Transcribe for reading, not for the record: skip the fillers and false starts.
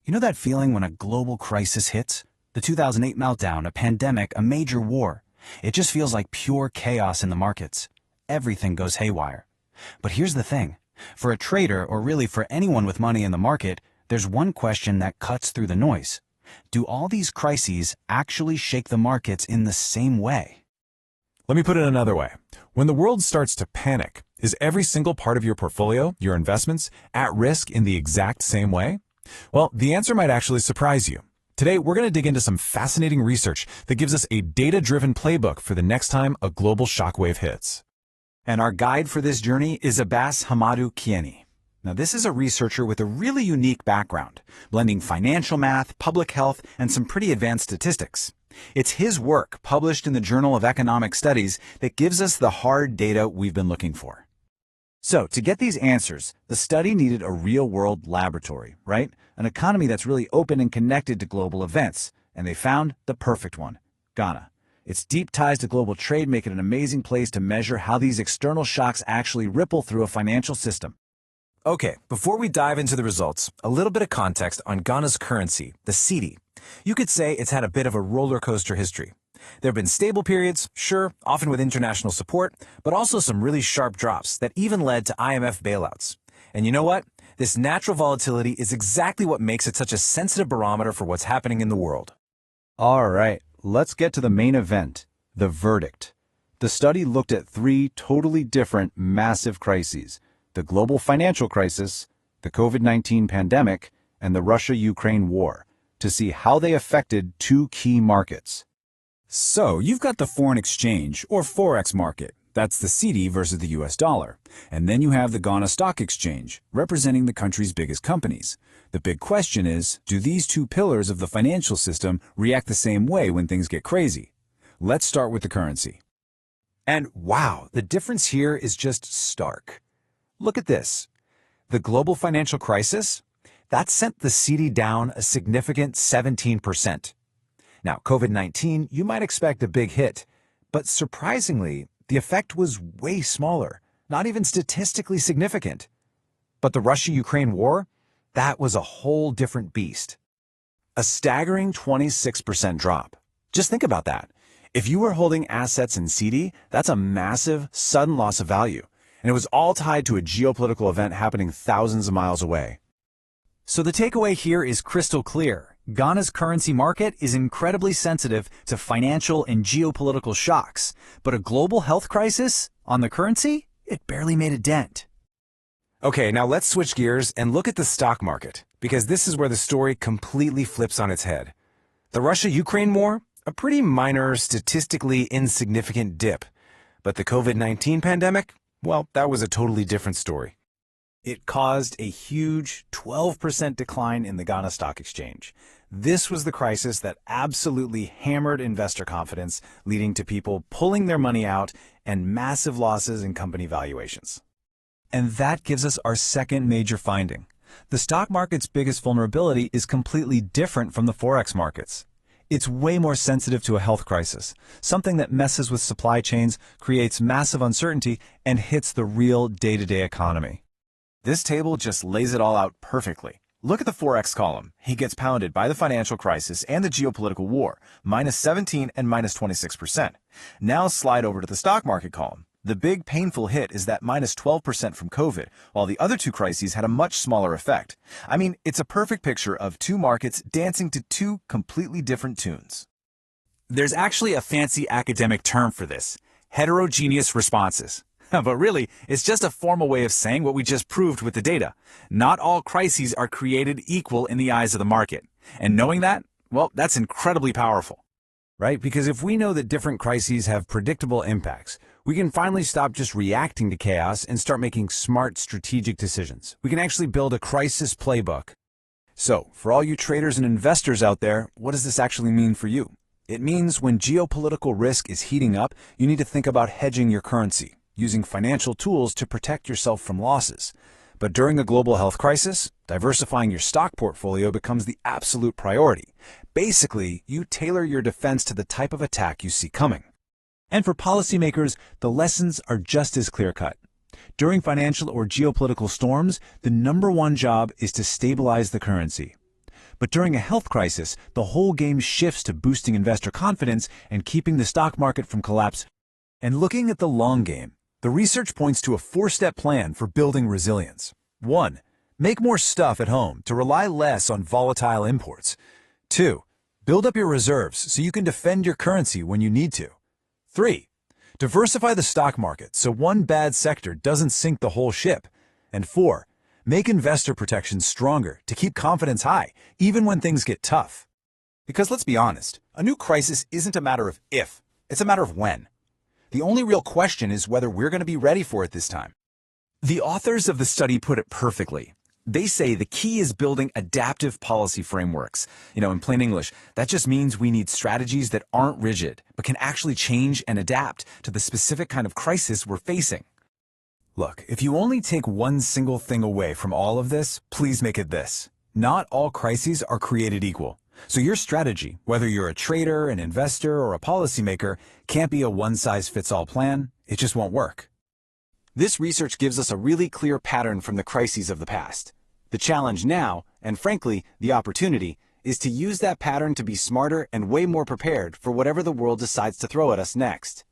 You know that feeling when a global crisis hits? The 2008 meltdown, a pandemic, a major war. It just feels like pure chaos in the markets. Everything goes haywire. But here's the thing. For a trader, or really for anyone with money in the market, there's one question that cuts through the noise. Do all these crises actually shake the markets in the same way? Let me put it another way. When the world starts to panic, is every single part of your portfolio, your investments, at risk in the exact same way? Well, the answer might actually surprise you. Today, we're going to dig into some fascinating research that gives us a data-driven playbook for the next time a global shockwave hits. And our guide for this journey is Abbas Hamadou Kieni. Now, this is a researcher with a really unique background, blending financial math, public health, and some pretty advanced statistics. It's his work, published in the Journal of Economic Studies, that gives us the hard data we've been looking for. So, to get these answers, the study needed a real-world laboratory, right? An economy that's really open and connected to global events. And they found the perfect one, Ghana. Its deep ties to global trade make it an amazing place to measure how these external shocks actually ripple through a financial system. Okay, before we dive into the results, a little bit of context on Ghana's currency, the cedi. You could say it's had a bit of a roller coaster history. There have been stable periods, sure, often with international support, but also some really sharp drops that even led to IMF bailouts. And you know what? This natural volatility is exactly what makes it such a sensitive barometer for what's happening in the world. All right, let's get to the main event, the verdict. The study looked at three totally different massive crises: the global financial crisis, the COVID-19 pandemic, and the Russia-Ukraine war, to see how they affected two key markets. So, you've got the foreign exchange, or Forex market. That's the cedi versus the US dollar. And then you have the Ghana Stock Exchange, representing the country's biggest companies. The big question is, do these two pillars of the financial system react the same way when things get crazy? Let's start with the currency. And wow, the difference here is just stark. Look at this. The global financial crisis, that sent the cedi down a significant 17%. Now, COVID-19, you might expect a big hit, but surprisingly, the effect was way smaller, not even statistically significant. But the Russia-Ukraine war, that was a whole different beast. A staggering 26% drop. Just think about that. If you were holding assets in cedi, that's a massive, sudden loss of value. And it was all tied to a geopolitical event happening thousands of miles away. So the takeaway here is crystal clear. Ghana's currency market is incredibly sensitive to financial and geopolitical shocks, but a global health crisis on the currency, it barely made a dent. Okay, now let's switch gears and look at the stock market, because this is where the story completely flips on its head. The Russia-Ukraine war, a pretty minor, statistically insignificant dip. But the COVID-19 pandemic, well, that was a totally different story. It caused a huge 12% decline in the Ghana Stock Exchange. This was the crisis that absolutely hammered investor confidence, leading to people pulling their money out and massive losses in company valuations. And that gives us our second major finding. The stock market's biggest vulnerability is completely different from the Forex markets. It's way more sensitive to a health crisis, something that messes with supply chains, creates massive uncertainty, and hits the real day-to-day economy. This table just lays it all out perfectly. Look at the Forex column. He gets pounded by the financial crisis and the geopolitical war, minus 17 and minus 26%. Now slide over to the stock market column. The big painful hit is that minus 12% from COVID, while the other two crises had a much smaller effect. I mean, it's a perfect picture of two markets dancing to two completely different tunes. There's actually a fancy academic term for this: heterogeneous responses. But really, it's just a formal way of saying what we just proved with the data. Not all crises are created equal in the eyes of the market. And knowing that, well, that's incredibly powerful. Right? Because if we know that different crises have predictable impacts, we can finally stop just reacting to chaos and start making smart strategic decisions. We can actually build a crisis playbook. So, for all you traders and investors out there, what does this actually mean for you? It means when geopolitical risk is heating up, you need to think about hedging your currency, using financial tools to protect yourself from losses. But during a global health crisis, diversifying your stock portfolio becomes the absolute priority. Basically, you tailor your defense to the type of attack you see coming. And for policymakers, the lessons are just as clear-cut. During financial or geopolitical storms, the number one job is to stabilize the currency. But during a health crisis, the whole game shifts to boosting investor confidence and keeping the stock market from collapse. And looking at the long game, the research points to a four-step plan for building resilience. 1. Make more stuff at home to rely less on volatile imports. 2. Build up your reserves so you can defend your currency when you need to. 3. Diversify the stock market so one bad sector doesn't sink the whole ship. And 4. Make investor protections stronger to keep confidence high, even when things get tough. Because let's be honest, a new crisis isn't a matter of if, it's a matter of when. The only real question is whether we're going to be ready for it this time. The authors of the study put it perfectly. They say the key is building adaptive policy frameworks. In plain English, that just means we need strategies that aren't rigid, but can actually change and adapt to the specific kind of crisis we're facing. Look, if you only take one single thing away from all of this, please make it this. Not all crises are created equal. So your strategy, whether you're a trader, an investor, or a policymaker, can't be a one-size-fits-all plan. It just won't work. This research gives us a really clear pattern from the crises of the past. The challenge now, and frankly, the opportunity, is to use that pattern to be smarter and way more prepared for whatever the world decides to throw at us next.